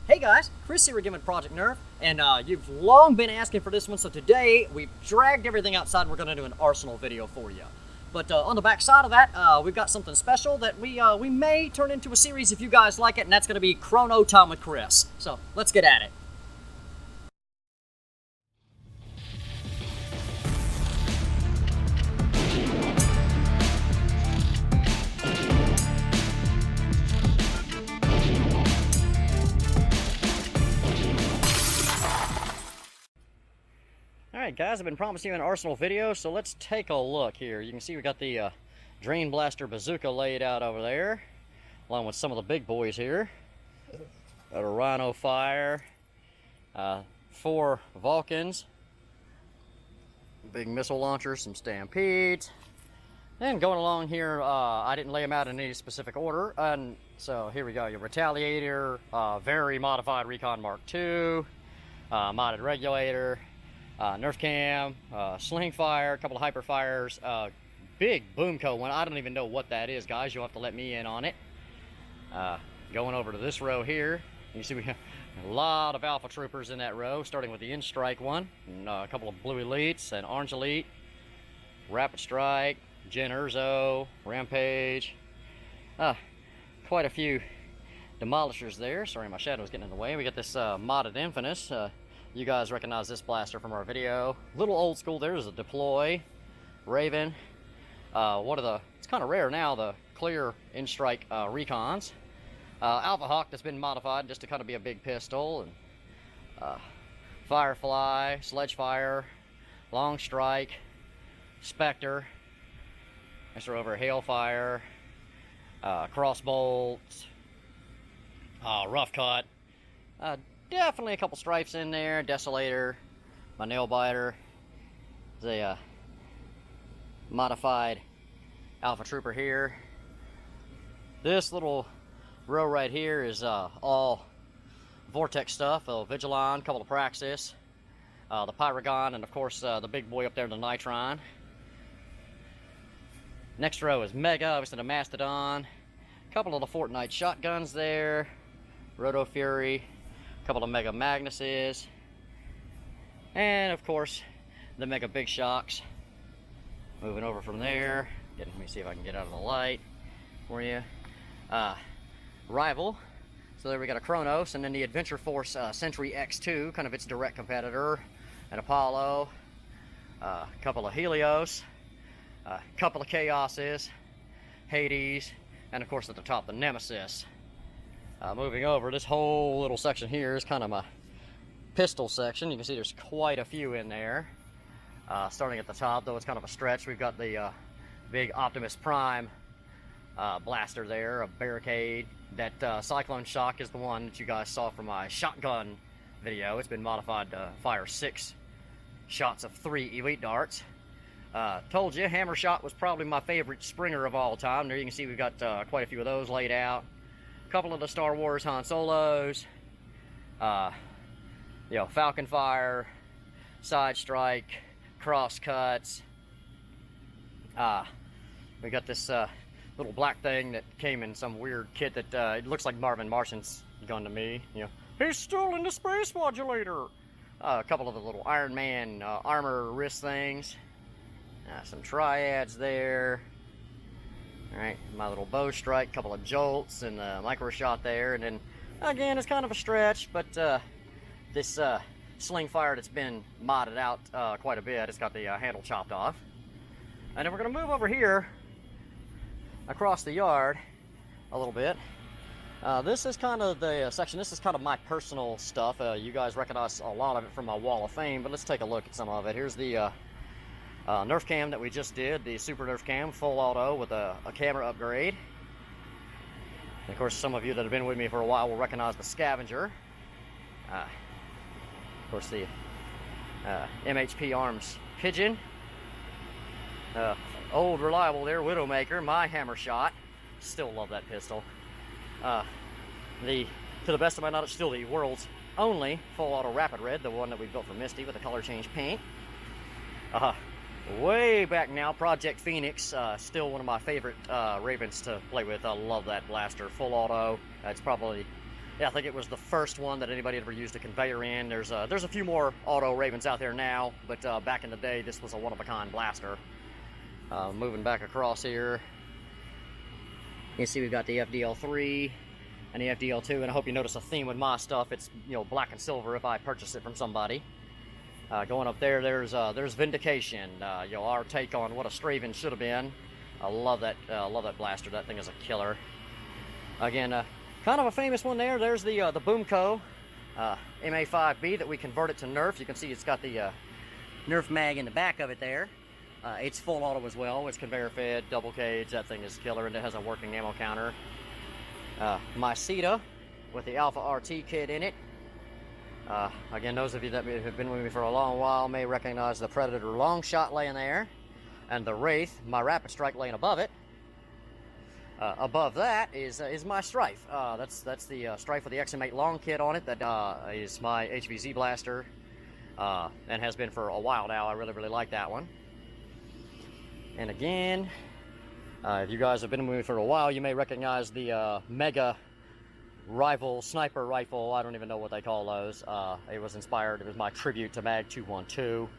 Hey guys, Chris here again with Project Nerf, and you've long been asking for this one, so today we've dragged everything outside and we're going to do an Arsenal video for you. But on the back side of that, we've got something special that we may turn into a series if you guys like it, and that's going to be Chrono Time with Chris. So let's get at it. Alright guys, I've been promising you an Arsenal video, so let's take a look here. You can see we got the Drain Blaster Bazooka laid out over there, along with some of the big boys here. Got a Rhino Fire, 4 Vulcans, big missile launchers, some Stampedes. And going along here, I didn't lay them out in any specific order, and so here we go. Your Retaliator, very modified Recon Mark II, modded Regulator, Nerf Cam, Sling Fire, a couple of Hyper Fires, big Boomco one. I don't even know what that is, guys. You'll have to let me in on it. Going over to this row here, you see we have a lot of Alpha Troopers in that row, starting with the In-Strike one, and a couple of Blue Elites, and Orange Elite, Rapid Strike, Gen Urzo, Rampage. Quite a few Demolishers there. Sorry, my shadow's getting in the way. We got this modded Infinus. You guys recognize this blaster from our video. Little old school. There's a Deploy, Raven. It's kind of rare now, the clear In-Strike Recons. Alpha Hawk that's been modified just to kind of be a big pistol. And Firefly, Sledge Fire, Long Strike, Spectre. Next we're over Hailfire, Crossbolt, Rough Cut. Definitely a couple stripes in there. Desolator, my Nail Biter. There's a modified Alpha Trooper here. This little row right here is all Vortex stuff. Vigilon, a couple of Praxis, the Pyragon, and of course the big boy up there, the Nitron. Next row is Mega, obviously the Mastodon. A couple of the Fortnite shotguns there. Roto Fury. Couple of Mega Magnuses, and of course the Mega Big Shocks. Moving over from there, let me see if I can get out of the light for you. Rival, so there we got a Chronos, and then the Adventure Force Sentry X2, kind of its direct competitor, an Apollo, a couple of Helios, a couple of Chaoses, Hades, and of course at the top the Nemesis. Moving over, this whole little section here is kind of my pistol section. You can see there's quite a few in there. Starting at the top, though it's kind of a stretch, we've got the big Optimus Prime blaster there, a Barricade. That Cyclone Shock is the one that you guys saw from my shotgun video. It's been modified to fire 6 shots of 3 Elite Darts. Told you, Hammer Shot was probably my favorite Springer of all time. There you can see we've got quite a few of those laid out. Couple of the Star Wars Han Solos, Falcon Fire, Side Strike, Cross Cuts. We got this little black thing that came in some weird kit that it looks like Marvin Martian's gun to me. He's still in the space modulator. A couple of the little Iron Man armor wrist things. Some triads there. Alright, my little bow strike, couple of jolts, and the micro shot there, and then again it's kind of a stretch, but this sling fire that's been modded out quite a bit. It's got the handle chopped off. And then we're going to move over here across the yard a little bit. This is kind of the section, this is kind of my personal stuff. You guys recognize a lot of it from my Wall of Fame, but let's take a look at some of it. Here's the Nerf Cam that we just did, the Super Nerf Cam, full auto with a camera upgrade. And of course, some of you that have been with me for a while will recognize the Scavenger. Of course, the MHP Arms Pigeon. Old reliable there, Widowmaker, my Hammer Shot. Still love that pistol. To the best of my knowledge, still the world's only full auto Rapid Red, the one that we built for Misty with the color change paint. Way back now, Project Phoenix, still one of my favorite Ravens to play with. I love that blaster, full auto. It's probably Yeah, I think it was the first one that anybody ever used a conveyor in. There's a few more auto Ravens out there now, but back in the day, this was a one-of-a-kind blaster. Moving back across here, you see we've got the FDL3 and the FDL2, and I hope you notice a theme with my stuff. It's, you know, black and silver if I purchase it from somebody. Going up there, there's Vindication. You know, our take on what a Straven should have been. I love that blaster. That thing is a killer. Again, kind of a famous one there. There's the Boomco MA5B that we converted to Nerf. You can see it's got the Nerf mag in the back of it there. It's full auto as well. It's conveyor fed, double cage. That thing is killer, and it has a working ammo counter. My Ceta with the Alpha RT kit in it. Again, those of you that have been with me for a long while may recognize the Predator long shot laying there, and the Wraith, my Rapid Strike, laying above it. Above that is my Strife. That's the Strife with the XM8 long kit on it. That is my HVZ blaster, and has been for a while now. I really like that one. And again, if you guys have been with me for a while, you may recognize the Mega Rival Sniper Rifle. I don't even know what they call those. It was my tribute to Mag 212,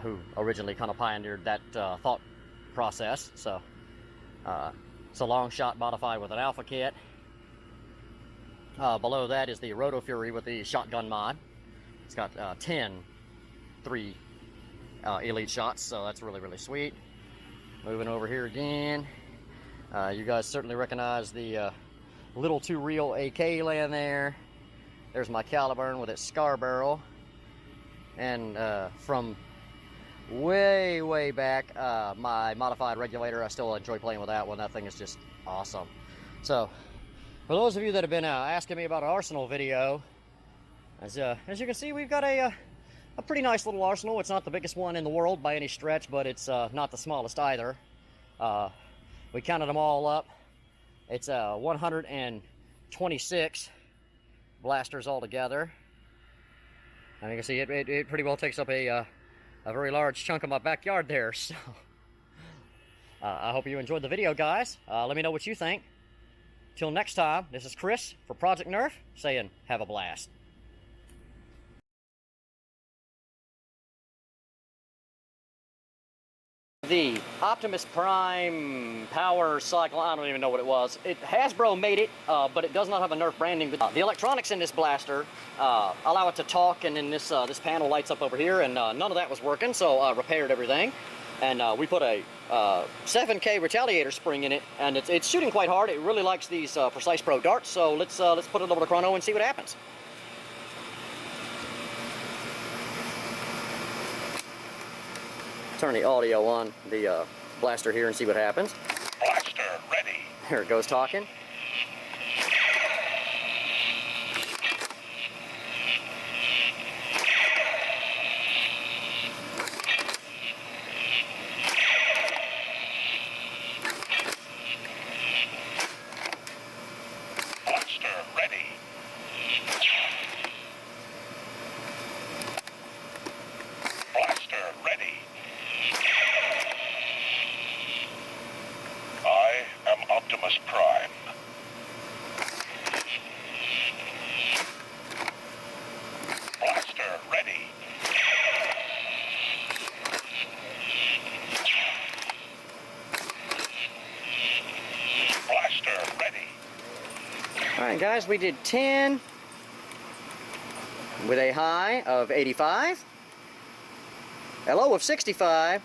who originally kind of pioneered that thought process. So it's a long shot modified with an Alpha kit. Below that is the Roto Fury with the shotgun mod. It's got 10 3 elite shots, so that's really sweet. Moving over here again, you guys certainly recognize the Little Too Real AK laying there. There's my Caliburn with its scar barrel. And from way back, my modified regulator, I still enjoy playing with that one. That thing is just awesome. So, for those of you that have been asking me about an Arsenal video, as you can see, we've got a pretty nice little arsenal. It's not the biggest one in the world by any stretch, but it's not the smallest either. We counted them all up. It's 126 blasters altogether. And you can see it pretty well takes up a very large chunk of my backyard there. So I hope you enjoyed the video, guys. Let me know what you think. Till next time, this is Chris for Project Nerf saying have a blast. The Optimus Prime power cycle, I don't even know what it was. Hasbro made it, but it does not have a Nerf branding. The electronics in this blaster allow it to talk, and then this panel lights up over here, and none of that was working, so I repaired everything. And we put a 7K retaliator spring in it, and it's shooting quite hard. It really likes these Precise Pro darts, so let's put it over to Chrono and see what happens. Turn the audio on the blaster here and see what happens. Blaster ready. Here it goes talking. Blaster ready. Blaster ready. I am Optimus Prime. Blaster ready. Blaster ready. Alright guys, we did 10 with a high of 85, a low of 65,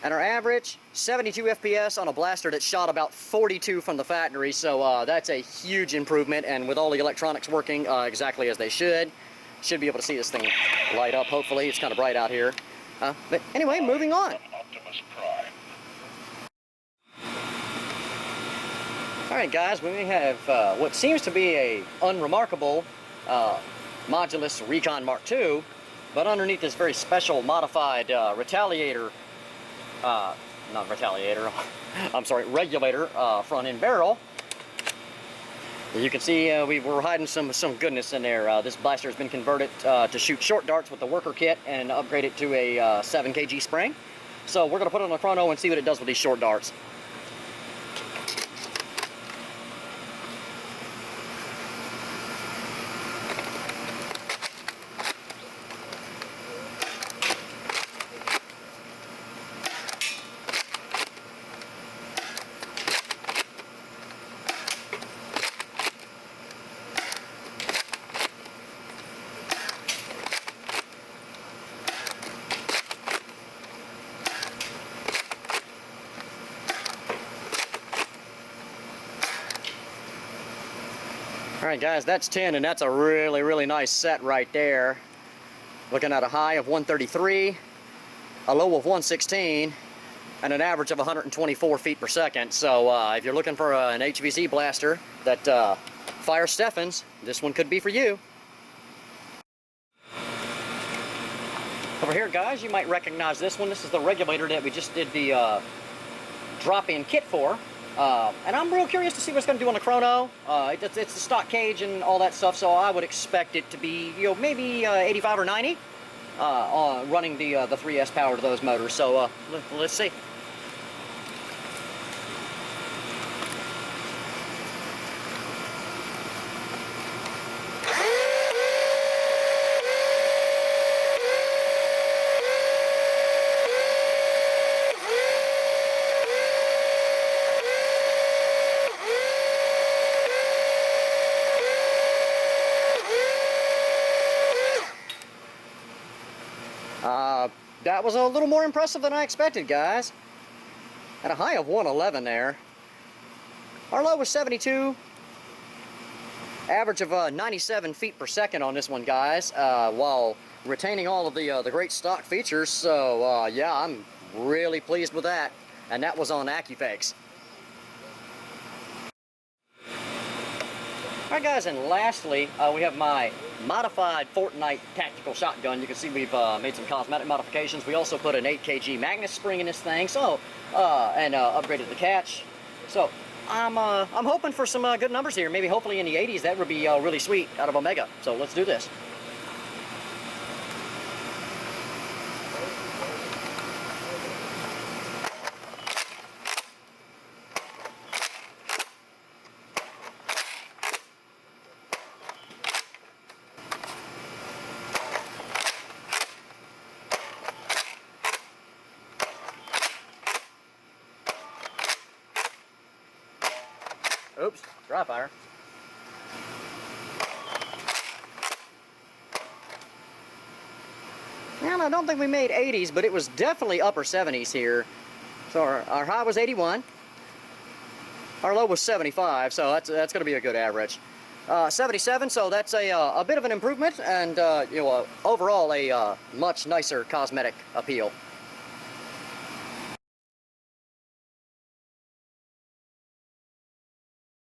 and our average 72 FPS on a blaster that shot about 42 from the factory. So that's a huge improvement, and with all the electronics working exactly as they should be able to see this thing light up. Hopefully, it's kind of bright out here. But anyway, moving on. Optimus Prime. Alright guys, we have what seems to be a unremarkable Modulus Recon Mark II, but underneath this very special modified retaliator, not retaliator, I'm sorry, regulator front end barrel. You can see we were hiding some goodness in there. This blaster has been converted to shoot short darts with the worker kit and upgraded to a 7 kg spring. So we're going to put it on the Chrono and see what it does with these short darts. Alright guys, that's 10, and that's a really, really nice set right there. Looking at a high of 133, a low of 116, and an average of 124 feet per second. So if you're looking for an HVC blaster that fires Stephens, this one could be for you. Over here guys, you might recognize this one. This is the regulator that we just did the drop-in kit for. And I'm real curious to see what it's going to do on the Chrono. It's the stock cage and all that stuff, so I would expect it to be, you know, maybe 85 or 90 running the 3S power to those motors. So let's see. That was a little more impressive than I expected, guys. At a high of 111 there. Our low was 72. Average of 97 feet per second on this one, guys, while retaining all of the great stock features. So, yeah, I'm really pleased with that. And that was on AccuFakes. Alright guys, and lastly, we have my modified Fortnite tactical shotgun. You can see we've made some cosmetic modifications. We also put an 8 kg magnet spring in this thing, so and upgraded the catch. So I'm hoping for some good numbers here. Maybe hopefully in the 80s. That would be really sweet out of Omega. So let's do this. Oops, dry fire. Well, I don't think we made 80s, but it was definitely upper 70s here. So our high was 81. Our low was 75, so that's going to be a good average. 77, so that's a bit of an improvement, and you know, overall a much nicer cosmetic appeal.